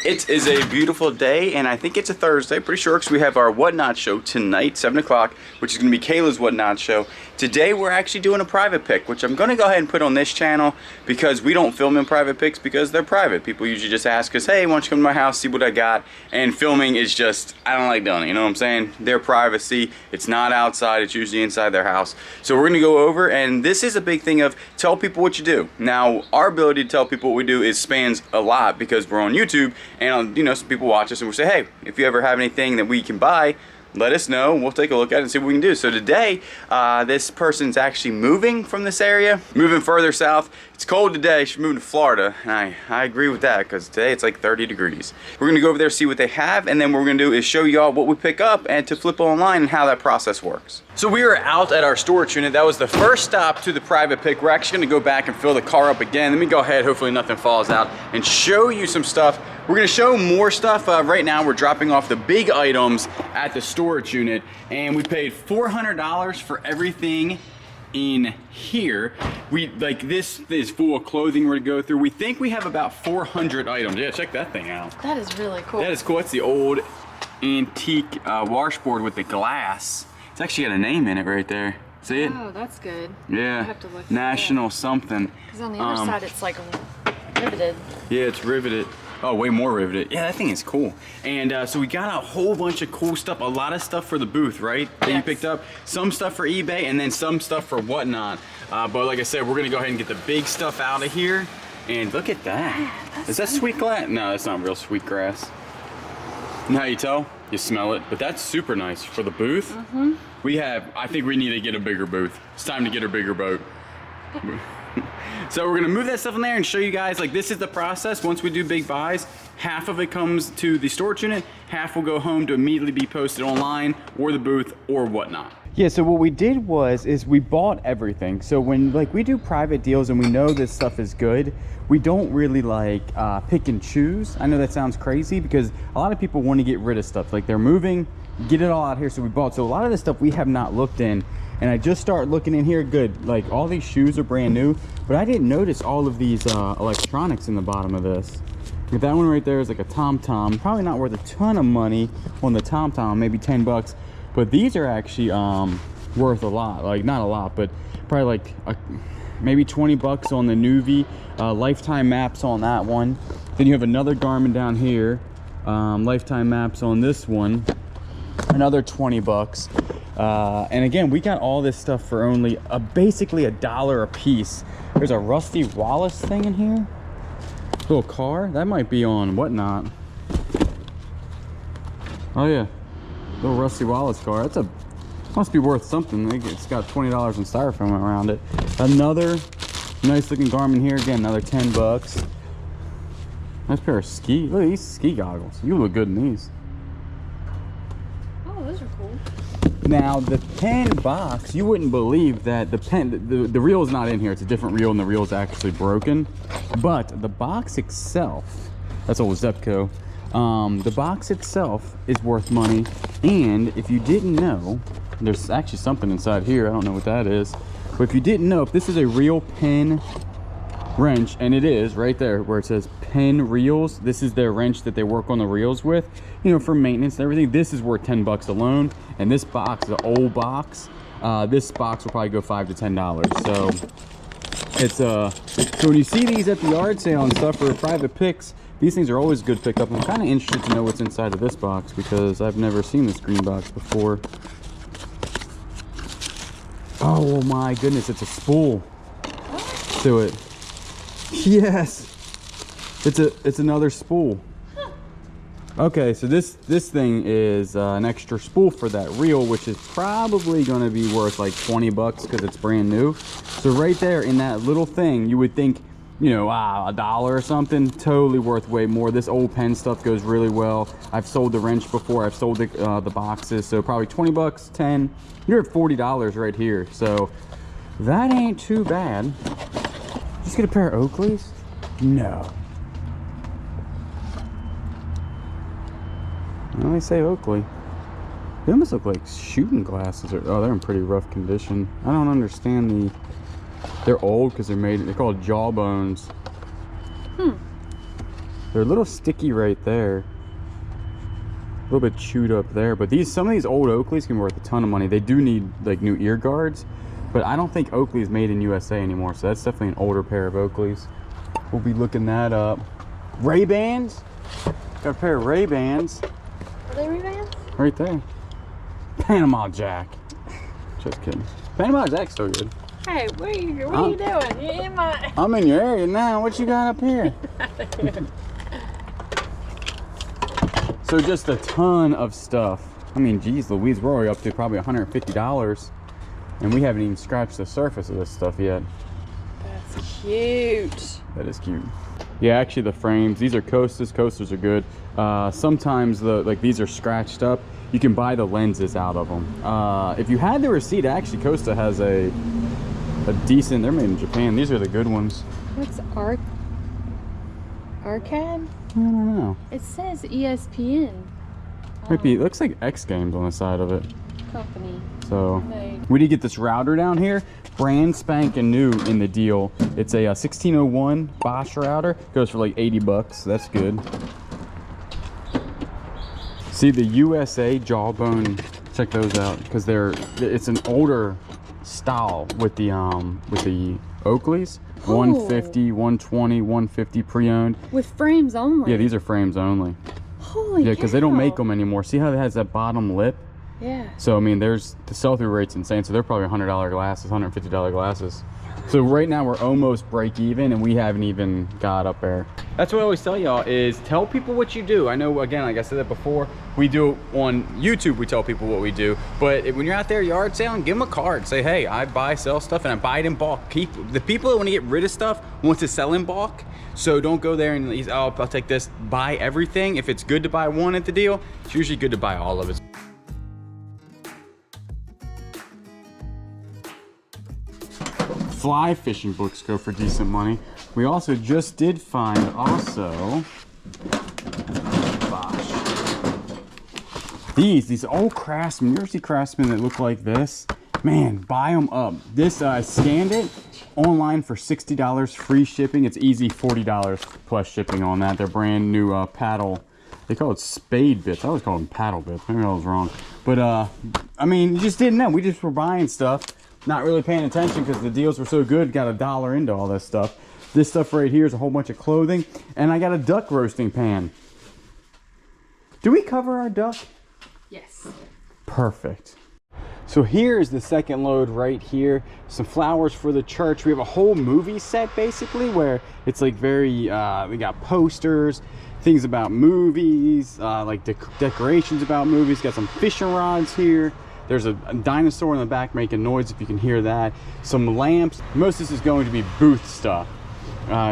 It is a beautiful day, and I think it's a Thursday, pretty sure, because we have our Whatnot show tonight, 7 o'clock, which is going to be Kayla's Whatnot show. Today we're actually doing a private pick, which I'm going to go ahead and put on this channel because we don't film in private picks because they're private. People usually just ask us, hey, why don't you come to my house, see what I got? And filming is just, I don't like doing it, you know what I'm saying? Their privacy, it's not outside, it's usually inside their house. So we're going to go over, and this is a big thing of tell people what you do. Now, our ability to tell people what we do is spans a lot because we're on YouTube, and you know, some people watch us and we say, hey, if you ever have anything that we can buy, let us know. We'll take a look at it and see what we can do. So today, this person's actually moving from this area, moving further south. It's cold today. She's moving to Florida, and I agree with that because today it's like 30 degrees. We're gonna go over there, see what they have, and then what we're gonna do is show y'all what we pick up and to flip online and how that process works. So we are out at our storage unit. That was the first stop to the private pick. We're actually gonna go back and fill the car up again. Let me go ahead, hopefully nothing falls out, and show you some stuff. We're gonna show more stuff. Right now we're dropping off the big items at the storage unit, and we paid $400 for everything in here. We like, this is full of clothing we're to go through. We think we have about 400 items. Yeah, check that thing out. That is really cool. That is cool. It's the old antique washboard with the glass. It's actually got a name in it right there. See it? Oh, that's good. Yeah. I have to look National something. Because on the other side it's like riveted. Yeah, it's riveted. Oh, way more riveted. Yeah, that thing is cool. And so we got a whole bunch of cool stuff, a lot of stuff for the booth, right? That you picked up. Some stuff for eBay and then some stuff for Whatnot. But like I said, we're gonna go ahead and get the big stuff out of here. And look at that. Yeah, is that sweet grass? No, that's not real sweet grass. You know how you tell? You smell it. But that's super nice for the booth. Mm-hmm. I think we need to get a bigger booth. It's time to get a bigger boat. So we're gonna move that stuff in there and show you guys, like, this is the process. Once we do big buys, half of it comes to the storage unit, half will go home to immediately be posted online or the booth or Whatnot. Yeah, so what we did is we bought everything. So when like we do private deals and we know this stuff is good, we don't really like pick and choose. I know that sounds crazy because a lot of people want to get rid of stuff. Like they're moving, get it all out here, so we bought. So a lot of this stuff we have not looked in. And I just start looking in here, good. Like all these shoes are brand new, but I didn't notice all of these electronics in the bottom of this. Like that one right there is like a TomTom. Probably not worth a ton of money on the TomTom, maybe 10 bucks. But these are actually worth a lot. Like not a lot, but probably like maybe 20 bucks on the Nuvi. Lifetime maps on that one. Then you have another Garmin down here. Lifetime maps on this one. Another 20 bucks. And again, we got all this stuff for only basically $1 a piece. There's a Rusty Wallace thing in here. Little car. That might be on Whatnot. Oh yeah, little Rusty Wallace car. That's must be worth something. It's got $20 in styrofoam around it. Another nice looking Garmin here. Again, another 10 bucks. Nice pair of ski. Look at these ski goggles. You look good in these. Oh, those are cool. Now the pen box, you wouldn't believe that the reel is not in here. It's a different reel and the reel is actually broken. But the box itself, that's old Zepco. The box itself is worth money. And if you didn't know, there's actually something inside here. I don't know what that is. But if you didn't know, if this is a real pen wrench, and it is right there where it says pen reels, this is their wrench that they work on the reels with, you know, for maintenance and everything. This is worth 10 bucks alone. And this box, the old box, this box will probably go $5 to $10. So it's so when you see these at the yard sale and stuff for private picks, these things are always good pickup. I'm kind of interested to know what's inside of this box because I've never seen this green box before. Oh my goodness, it's a spool to it. Yes, it's another spool. Okay, so this thing is an extra spool for that reel, which is probably going to be worth like 20 bucks because it's brand new. So right there in that little thing, you would think, you know, $1 or something. Totally worth way more. This old pen stuff goes really well. I've sold the wrench before. I've sold the boxes. So probably 20 bucks, 10. You're at $40 right here. So that ain't too bad. Just get a pair of Oakleys? No. Well, they say Oakley. They almost look like shooting glasses. Oh, they're in pretty rough condition. I don't understand they're old because they're called jawbones. They're a little sticky right there. A little bit chewed up there, but some of these old Oakleys can be worth a ton of money. They do need like new ear guards, but I don't think Oakley is made in USA anymore, so that's definitely an older pair of Oakleys. We'll be looking that up. Ray-Bans? Got a pair of Ray-Bans. Are they Ray-Bans? Right there. Panama Jack. Just kidding. Panama Jack's still good. Hey, what are you doing? You in my... I'm in your area now. What you got up here? So just a ton of stuff. I mean, geez Louise, we're already up to probably $150, and we haven't even scratched the surface of this stuff yet. That's cute. That is cute. Yeah, actually the frames, these are Costas. Costas are good. Sometimes these are scratched up. You can buy the lenses out of them. If you had the receipt, actually Costa has a decent, they're made in Japan. These are the good ones. What's Arcade? I don't know. It says ESPN. Might be, it looks like X Games on the side of it. Company. So we did get this router down here, brand spanking new in the deal. It's a 1601 Bosch router. Goes for like 80 bucks. That's good. See the USA Jawbone, check those out because it's an older style with the Oakleys. 150, 120, 150 pre-owned. With frames only. Yeah, these are frames only. Holy yeah, because they don't make them anymore. See how it has that bottom lip? Yeah. So I mean, the sell-through rate's insane. So they're probably $100 glasses, $150 glasses. So right now we're almost break even, and we haven't even got up there. That's what I always tell y'all is tell people what you do. I know, again, like I said that before, we do it on YouTube. We tell people what we do, but when you're out there yard selling, give them a card. Say, hey, I buy, sell stuff, and I buy it in bulk. The people that want to get rid of stuff want to sell in bulk. So don't go there and oh, I'll take this. Buy everything. If it's good to buy one at the deal, it's usually good to buy all of it. Fly fishing books go for decent money. We also just did find these old Craftsman. You ever see Craftsman that look like this? Man, buy them up. This I scanned it online for $60 free shipping. It's easy $40 plus shipping on that. They're brand new paddle. They call it spade bits. I always call them paddle bits. Maybe I was wrong. But I mean, you just didn't know. We just were buying stuff, not really paying attention because the deals were so good. Got $1 into all this stuff. This stuff right here is a whole bunch of clothing, and I got a duck roasting pan. Do we cover our duck? Yes. Perfect. So here is the second load right here. Some flowers for the church. We have a whole movie set basically where it's like very, we got posters, things about movies, like decorations about movies. Got some fishing rods here. There's a dinosaur in the back making noise if you can hear that. Some lamps. Most of this is going to be booth stuff.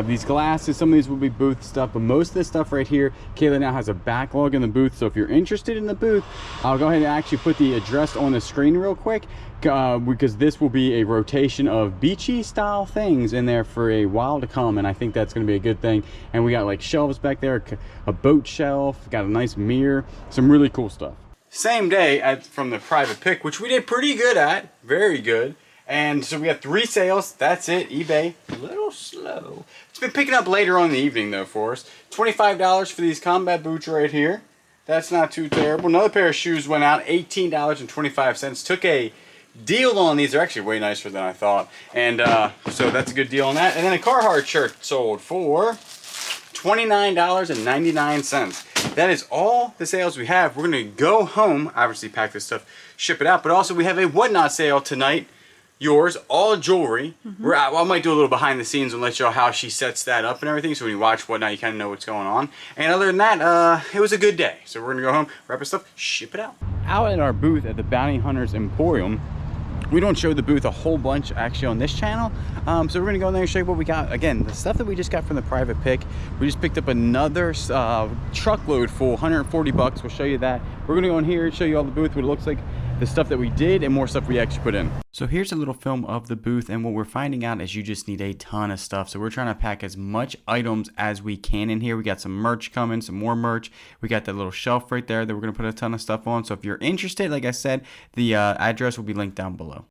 These glasses, some of these will be booth stuff, but most of this stuff right here, Kayla now has a backlog in the booth. So if you're interested in the booth, I'll go ahead and actually put the address on the screen real quick because this will be a rotation of beachy style things in there for a while to come, and I think that's going to be a good thing. And we got like shelves back there, a boat shelf, got a nice mirror, some really cool stuff. Same day from the private pick, which we did pretty good at, very good. And so we have 3 sales. That's it. eBay, a little slow. It's been picking up later on in the evening though for us. $25 for these combat boots right here. That's not too terrible. Another pair of shoes went out, $18.25. Took a deal on these. They're actually way nicer than I thought. And so that's a good deal on that. And then a Carhartt shirt sold for $29.99. That is all the sales we have. We're gonna go home, obviously pack this stuff, ship it out, but also we have a Whatnot sale tonight. Yours, all jewelry. I might do a little behind the scenes and let you know how she sets that up and everything, so when you watch Whatnot you kind of know what's going on. And other than that, it was a good day. So we're gonna go home, wrap our stuff, ship it out. Out at our booth at the Bounty Hunters Emporium, we don't show the booth a whole bunch actually on this channel, so we're gonna go in there and show you what we got. Again, the stuff that we just got from the private pick. We just picked up another truckload full, 140 bucks. We'll show you that. We're gonna go in here and show you all the booth, what it looks like, the stuff that we did, and more stuff we actually put in. So here's a little film of the booth, and what we're finding out is you just need a ton of stuff. So we're trying to pack as much items as we can in here. We got some merch coming, some more merch. We got that little shelf right there that we're gonna put a ton of stuff on. So if you're interested, like I said, the address will be linked down below.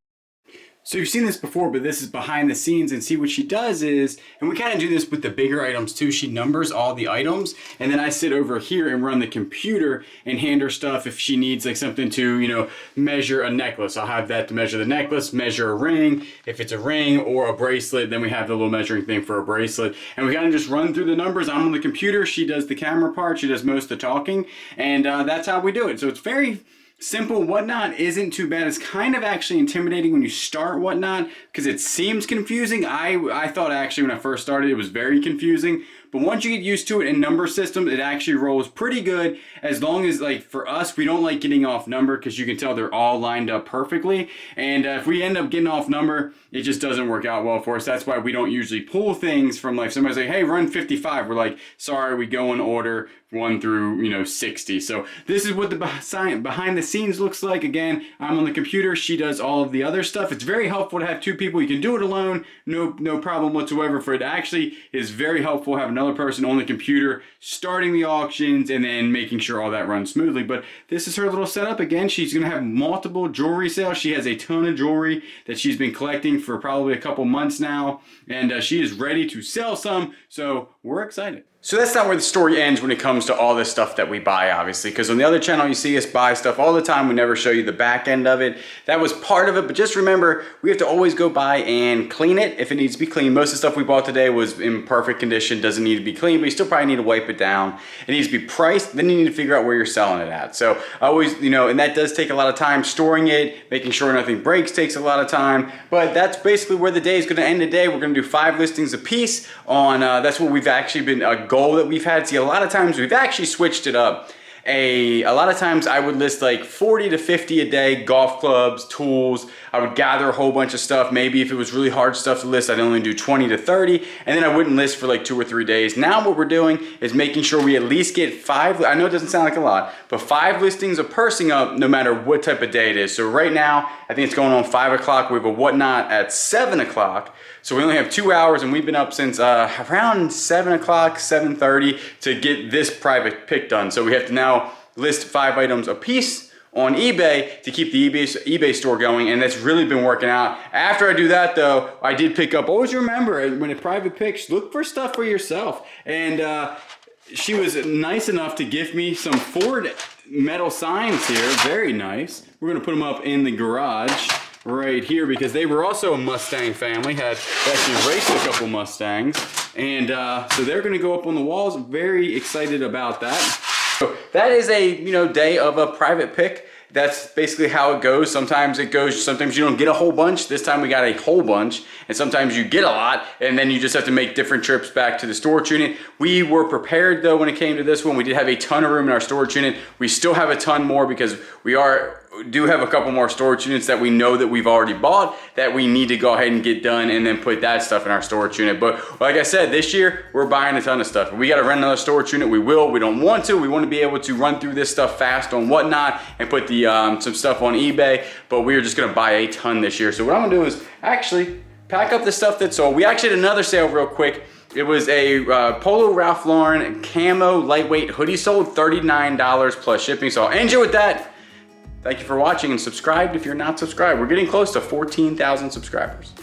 So you've seen this before, but this is behind the scenes, and see what she does is, and we kind of do this with the bigger items too, she numbers all the items, and then I sit over here and run the computer and hand her stuff if she needs like something to, you know, measure a necklace. I'll have that to measure the necklace, measure a ring. If it's a ring or a bracelet, then we have the little measuring thing for a bracelet. And we kind of just run through the numbers. I'm on the computer, she does the camera part, she does most of the talking, and that's how we do it. So it's very simple. Whatnot isn't too bad. It's kind of actually intimidating when you start Whatnot because it seems confusing. I thought actually when I first started it was very confusing, but once you get used to it in number systems, it actually rolls pretty good, as long as, like, for us, we don't like getting off number because you can tell they're all lined up perfectly, and if we end up getting off number, it just doesn't work out well for us. That's why we don't usually pull things from, like, somebody's like, hey, run 55. We're like, sorry, we go in order 1 through, you know, 60. So this is what the behind the scenes looks like. Again, I'm on the computer, she does all of the other stuff. It's very helpful to have 2 people. You can do it alone, no problem whatsoever. For it actually is very helpful to have another person on the computer starting the auctions and then making sure all that runs smoothly. But this is her little setup. Again, she's gonna have multiple jewelry sales. She has a ton of jewelry that she's been collecting for probably a couple months now, and she is ready to sell some, so we're excited. So that's not where the story ends when it comes to all this stuff that we buy, obviously, because on the other channel you see us buy stuff all the time. We never show you the back end of it. That was part of it, but just remember, we have to always go by and clean it if it needs to be cleaned. Most of the stuff we bought today was in perfect condition, doesn't need to be cleaned, but you still probably need to wipe it down. It needs to be priced, then you need to figure out where you're selling it at. So always, you know, and that does take a lot of time. Storing it, making sure nothing breaks takes a lot of time, but that's basically where the day is gonna end today. We're gonna do 5 listings a piece on, that's what we've actually been, a goal that we've had. See, a lot of times we've actually switched it up. A lot of times I would list like 40 to 50 a day, golf clubs, tools. I would gather a whole bunch of stuff. Maybe if it was really hard stuff to list, I'd only do 20 to 30, and then I wouldn't list for like 2 or 3 days. Now what we're doing is making sure we at least get 5, I know it doesn't sound like a lot, but 5 listings are pursing up no matter what type of day it is. So right now, I think it's going on 5 o'clock. We have a Whatnot at 7 o'clock. So we only have 2 hours, and we've been up since around 7 o'clock, 7:30 to get this private pick done. So we have to now list 5 items a piece on eBay to keep the eBay store going, and that's really been working out. After I do that though, I did pick up, always remember when a private picks, look for stuff for yourself. And she was nice enough to gift me some Ford metal signs here, very nice. We're gonna put them up in the garage right here because they were also a Mustang family, had actually raced a couple Mustangs, and so they're gonna go up on the walls. Very excited about that. So that is a, you know, day of a private pick. That's basically how it goes. Sometimes it goes, sometimes you don't get a whole bunch. This time we got a whole bunch, and sometimes you get a lot, and then you just have to make different trips back to the storage unit. We were prepared though when it came to this one. We did have a ton of room in our storage unit. We still have a ton more because we do have a couple more storage units that we know that we've already bought that we need to go ahead and get done and then put that stuff in our storage unit. But like I said, this year we're buying a ton of stuff. If we got to rent another storage unit, we will. We don't want to. We want to be able to run through this stuff fast on Whatnot and put the some stuff on eBay, but we're just going to buy a ton this year. So what I'm going to do is actually pack up the stuff that's sold. We actually had another sale real quick. It was a Polo Ralph Lauren camo lightweight hoodie sold, $39 plus shipping. So I'll end you with that. Thank you for watching, and subscribe if you're not subscribed. We're getting close to 14,000 subscribers.